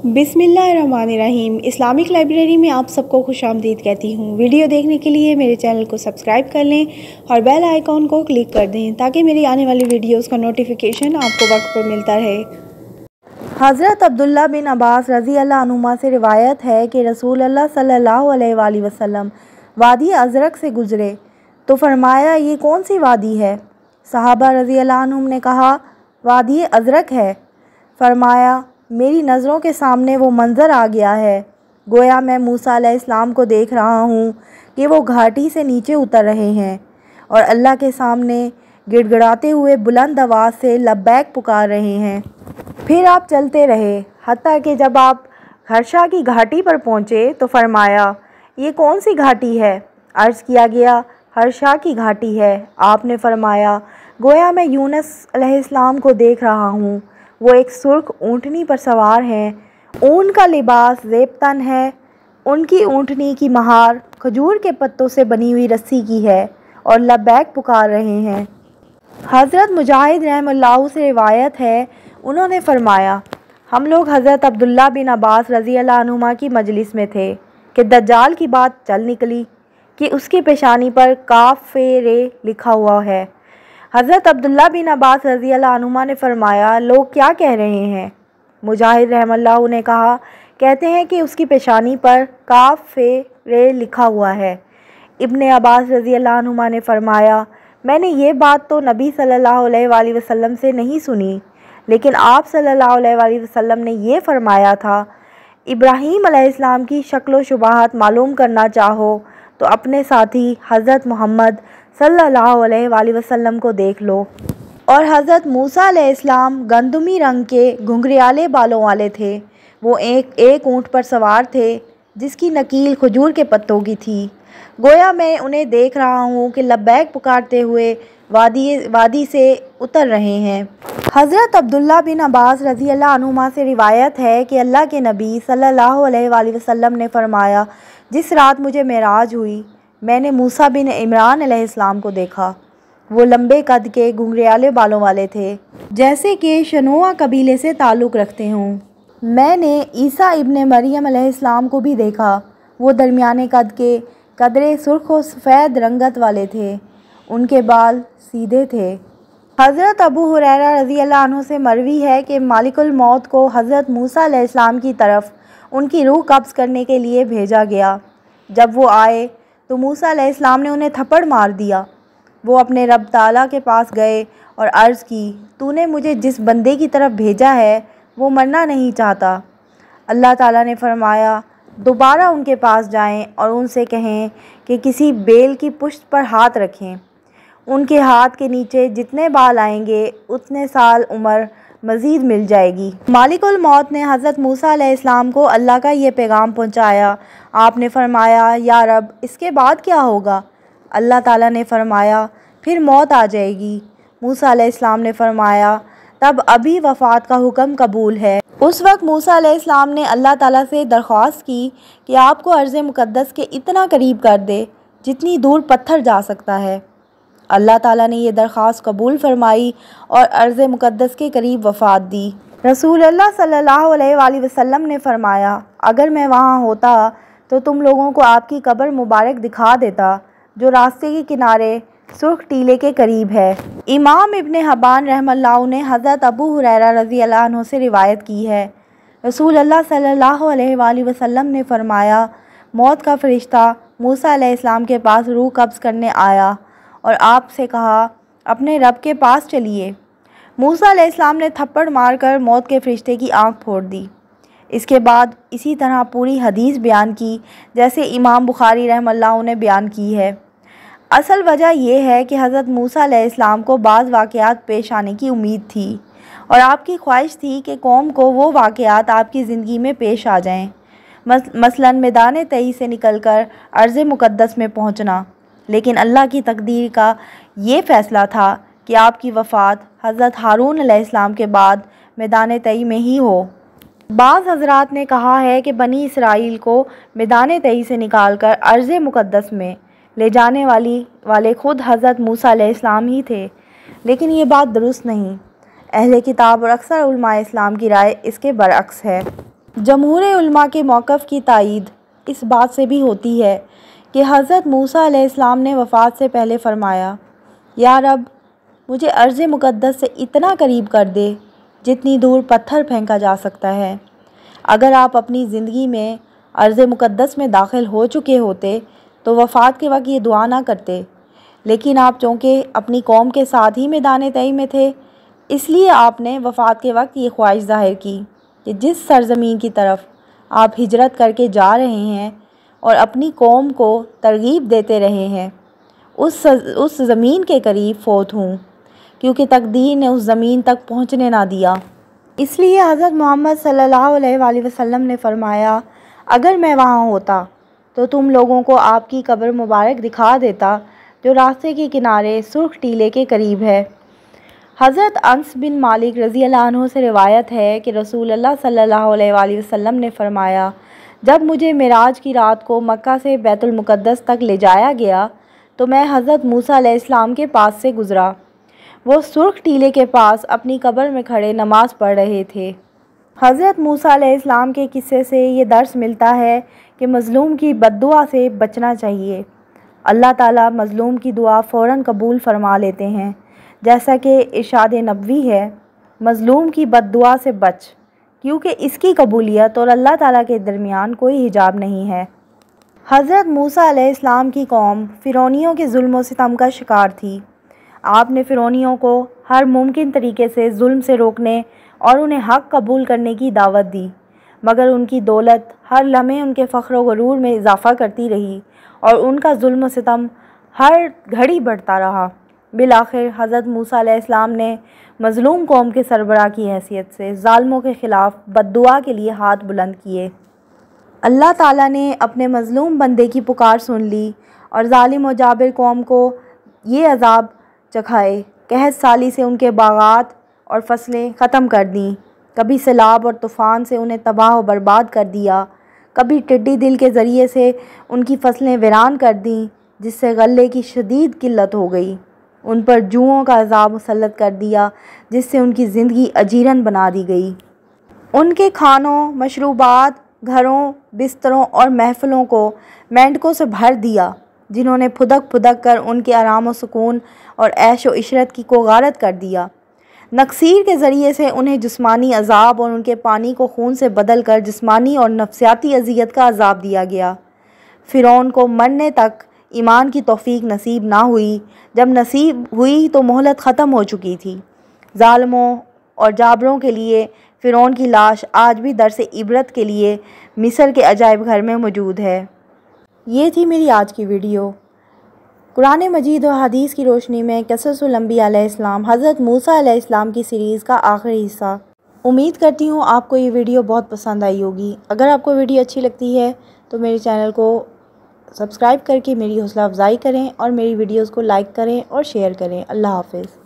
बिस्मिल्लाहिर्रहमानिर्रहीम। Islamic library में आप सबको खुशामदीद कहती हूँ। वीडियो देखने के लिए मेरे चैनल को सब्सक्राइब कर लें और बेल आइकॉन को क्लिक कर दें ताकि मेरी आने वाली वीडियोस का नोटिफिकेशन आपको वक्त पर मिलता रहे। हज़रत अब्दुल्ला बिन अब्बास रज़ी अल्लाह अन्हुमा से रिवायत है कि रसूल अल्लाह सल्लल्लाहु अलैहि वसल्लम वादी अज़रक से गुज़रे तो फरमाया, ये कौन सी वादी है? सहाबा रज़ी अल्लाह अन्हुम ने कहा, वादी अज़रक है। फरमाया, मेरी नज़रों के सामने वो मंज़र आ गया है, गोया मैं मूसा अलैहिस्सलाम को देख रहा हूँ कि वो घाटी से नीचे उतर रहे हैं और अल्लाह के सामने गिड़गिड़ाते हुए बुलंद आवाज़ से लब्बैक पुकार रहे हैं। फिर आप चलते रहे हत्ता कि जब आप हर्षा की घाटी पर पहुँचे तो फरमाया, ये कौन सी घाटी है? अर्ज़ किया गया, हर्षा की घाटी है। आपने फरमाया, गोया मैं यूनुस अलैहिस्सलाम को देख रहा हूँ, वो एक सुर्ख ऊँटनी पर सवार हैं। ऊन का लिबास ज़ेबतन है, उनकी ऊँटनी की महार खजूर के पत्तों से बनी हुई रस्सी की है और लब्बैक पुकार रहे हैं। हज़रत मुजाहिद रहमतुल्लाह से रिवायत है, उन्होंने फरमाया, हम लोग हज़रत अब्दुल्ला बिन अब्बास रज़ी अल्लाह अन्हुमा की मजलिस में थे कि दज्जाल की बात चल निकली कि उसकी पेशानी पर काफ़े लिखा हुआ है। हज़रत अब्दुल्ला बिन अब्बास रज़ी अल्लाह अन्हुमा ने फरमाया, लोग क्या कह रहे हैं? मुजाहिद रहमतुल्लाह ने कहा, कहते हैं कि उसकी पेशानी पर काफ़े लिखा हुआ है। इब्ने अब्बास रज़ी अल्लाह अन्हुमा ने फरमाया, मैंने ये बात तो नबी सल्लल्लाहु अलैहि वसल्लम से नहीं सुनी, लेकिन आप सल्लल्लाहु अलैहि वसल्लम ने ये फरमाया था, इब्राहीम अलैहिस्सलाम की शक्ल व शुबाहत मालूम करना चाहो तो अपने साथी हज़रत मोहम्मद सल्लल्लाहु अलैहि वसल्लम को देख लो। और हज़रत मूसा अलैहिस्सलाम गंदमी रंग के घुंघराले बालों वाले थे। वो एक ऊँट पर सवार थे जिसकी नकील खजूर के पत्तों की थी। गोया मैं उन्हें देख रहा हूँ कि लब्बैक पुकारते हुए वादी से उतर रहे हैं। हज़रत अब्दुल्ला बिन अब्बास रज़ी अल्लाह अन्हुमा से रिवायत है कि अल्लाह के नबी सल्लल्लाहु अलैहि वसल्लम ने फरमाया, जिस रात मुझे मेराज हुई मैंने मूसा बिन इमरान अलैहिस्सलाम को देखा। वो लंबे कद के घुंघराले बालों वाले थे, जैसे कि शनोआ कबीले से ताल्लुक़ रखते हों। मैंने ईसा इब्ने मरियम अलैहिस्सलाम को भी देखा। वो दरमियाने कद के, कदरे सुर्ख व सफ़ेद रंगत वाले थे, उनके बाल सीधे थे। हज़रत अबू हुरैरा रज़ी अल्लाह अन्हु से मरवी है कि मालिकुल मौत को हज़रत मूसा अलैहिस्सलाम की तरफ उनकी रूह कब्ज़ करने के लिए भेजा गया। जब वो आए तो मूसा अलैहिस्सलाम ने उन्हें थप्पड़ मार दिया। वो अपने रब ताला के पास गए और अर्ज़ की, तूने मुझे जिस बंदे की तरफ भेजा है वो मरना नहीं चाहता। अल्लाह ताला ने फरमाया, दोबारा उनके पास जाएं और उनसे कहें कि किसी बेल की पुष्ट पर हाथ रखें। उनके हाथ के नीचे जितने बाल आएंगे उतने साल उम्र मज़ीद मिल जाएगी। मालिकुल मौत ने हज़रत मूसा अलैहिस्सलाम को अल्लाह का ये पैगाम पहुँचाया। आपने फरमाया, या रब, इसके बाद क्या होगा? अल्लाह ताला ने फरमाया, फिर मौत आ जाएगी। मूसा अलैहिस्सलाम ने फरमाया, तब अभी वफ़ात का हुक्म कबूल है। उस वक्त मूसा अलैहिस्सलाम ने अल्लाह ताला से दरख्वास्त की कि आपको अर्ज़ मुक़द्दस के इतना करीब कर दे जितनी दूर पत्थर जा सकता है। अल्लाह ताला ने यह दरख्वास्त कबूल फरमाई और अर्ज़ मुक़द्दस के करीब वफ़ात दी। रसूल अल्लाह सल्लल्लाहु अलैहि वसल्लम ने फरमाया, अगर मैं वहाँ होता तो तुम लोगों को आपकी कब्र मुबारक दिखा देता जो रास्ते के किनारे सुर्ख टीले के करीब है। इमाम इब्ने हब्बान रहमतुल्लाह ने हज़रत अबू हुरैरा रज़ी अल्लाह अन्हु से रिवायत की है, रसूल अल्लाह सल्लल्लाहु अलैहि वसल्लम ने फरमाया, मौत का फ़रिश्ता मूसा अलैहिस्सलाम के पास रूह कब्ज़ करने आया और आपसे कहा, अपने रब के पास चलिए। मूसा अलैहिस्सलाम ने थप्पड़ मारकर मौत के फ़रिश्ते की आँख फोड़ दी। इसके बाद इसी तरह पूरी हदीस बयान की जैसे इमाम बुखारी रहमतुल्लाह ने बयान की है। असल वजह यह है कि हज़रत मूसा अलैहिस्सलाम को बाज़ वाक़यात पेश आने की उम्मीद थी और आपकी ख्वाहिश थी कि कौम को वो वाक़यात आपकी ज़िंदगी में पेश आ जाएं, मसलन मैदान तई से निकलकर अर्ज़ मुक़द्दस में पहुँचना। लेकिन अल्लाह की तकदीर का ये फ़ैसला था कि आपकी वफ़ात हज़रत हारून अलैहिस्सलाम के बाद मैदान तई में ही हो। बाज़ हज़रात ने कहा है कि बनी इसराइल को मैदान तई से निकालकर अर्ज़ मुक़द्दस में ले जाने वाले ख़ुद हज़रत मूसा अलैहिस्सलाम ही थे, लेकिन ये बात दुरुस्त नहीं। अहले किताब और अक्सर उलमाए इस्लाम की राय इसके बरअक्स है। जमहूर उलमा के मौक़िफ़ की तायीद इस बात से भी होती है कि हज़रत मूसा अलैहिस्सलाम ने वफ़ात से पहले फ़रमाया, या रब, मुझे अर्ज़ मुक़द्दस से इतना करीब कर दे जितनी दूर पत्थर फेंका जा सकता है। अगर आप अपनी ज़िंदगी में अर्ज़ मुक़द्दस में दाखिल हो चुके होते तो वफ़ात के वक्त ये दुआ ना करते, लेकिन आप चूँकि अपनी कौम के साथ ही मैदान तई में थे, इसलिए आपने वफ़ात के वक्त ये ख्वाहिश ज़ाहिर की कि जिस सरज़मीन की तरफ आप हिजरत करके जा रहे हैं और अपनी कौम को तरगीब देते रहे हैं, उस ज़मीन के करीब फ़ौत हूँ, क्योंकि तकदीर ने उस ज़मीन तक पहुँचने ना दिया। इसलिए हज़रत मोहम्मद सल्लल्लाहु अलैहि वसल्लम ने फ़रमाया, अगर मैं वहाँ होता तो तुम लोगों को आपकी कब्र मुबारक दिखा देता जो रास्ते के किनारे सुर्ख टीले के करीब है। हज़रत अनस बिन मालिक रज़ी अल्लाह अन्हु से रिवायत है कि रसूलुल्लाह सल्लल्लाहु अलैहि वसल्लम ने फ़रमाया, जब मुझे मिराज की रात को मक्का से बैतुल मुक़द्दस तक ले जाया गया तो मैं हज़रत मूसा अलैहिस्सलाम के पास से गुज़रा। वो सुर्ख टीले के पास अपनी कब्र में खड़े नमाज पढ़ रहे थे। हज़रत मूसा अलैहिस्सलाम के किस्से से ये दर्स मिलता है कि मज़लूम की बद्दुआ से बचना चाहिए। अल्लाह ताला मज़लूम की दुआ फ़ौरन कबूल फ़रमा लेते हैं, जैसा कि इरशाद नबवी है, मज़लूम की बद्दुआ से बच, क्योंकि इसकी कबूलियत और अल्लाह ताला के दरमियान कोई हिजाब नहीं है। हज़रत मूसा अलैहिस्सलाम की कौम फ़िरौनियों के जुल्म व सितम का शिकार थी। आपने फ़िरौनियों को हर मुमकिन तरीके से जुल्म से रोकने और उन्हें हक़ कबूल करने की दावत दी, मगर उनकी दौलत हर लम्हे उनके फ़ख्र व गुरूर में इजाफ़ा करती रही और उनका जुल्म व सितम हर घड़ी बढ़ता रहा। बिलाखिर हज़रत मूसा अलैहिस्सलाम ने मज़लूम कौम के सरबराह की हैसियत से ज़ालिमों के ख़िलाफ़ बद्दुआ के लिए हाथ बुलंद किए। अल्लाह ताला ने अपने मज़लूम बंदे की पुकार सुन ली और ज़ालिम व जाबिर कौम को ये अज़ाब चखाए। कहत साली से उनके बागात और फसलें ख़त्म कर दी, कभी सैलाब और तूफ़ान से उन्हें तबाह व बर्बाद कर दिया, कभी टिड्डी दिल के ज़रिए से उनकी फसलें वीरान कर दी, जिससे गल्ले की शदीद किल्लत हो गई। उन पर जूओं का अज़ाब मुसल्लत कर दिया, जिससे उनकी ज़िंदगी अजीरन बना दी गई। उनके खानों, मशरूबात, घरों, बिस्तरों और महफ़िलों को मेंढकों से भर दिया, जिन्होंने फुदक फुदक कर उनके आराम व सुकून और ऐश व इशरत की को गारत कर दिया। नक्सीर के ज़रिए से उन्हें जिस्मानी अज़ाब और उनके पानी को खून से बदल कर जिस्मानी और नफ्सियाती अज़ियत का अज़ाब दिया गया। फ़िरौन को मरने तक ईमान की तौफ़ीक नसीब ना हुई। जब नसीब हुई तो मोहलत ख़त्म हो चुकी थी। ज़ालिमों और जाबरों के लिए फ़िरौन की लाश आज भी दर्स इबरत के लिए मिस्र के अजायब घर में मौजूद है। ये थी मेरी आज की वीडियो। कुरान मजीद और हदीस की रोशनी में क़ससुल अंबिया अलैहिस्सलाम हज़रत मूसा अलैहिस्सलाम की सीरीज़ का आखिरी हिस्सा। उम्मीद करती हूँ आपको ये वीडियो बहुत पसंद आई होगी। अगर आपको वीडियो अच्छी लगती है तो मेरे चैनल को सब्सक्राइब करके मेरी हौसला अफजाई करें और मेरी वीडियोज़ को लाइक करें और शेयर करें। अल्लाह हाफ़िज़।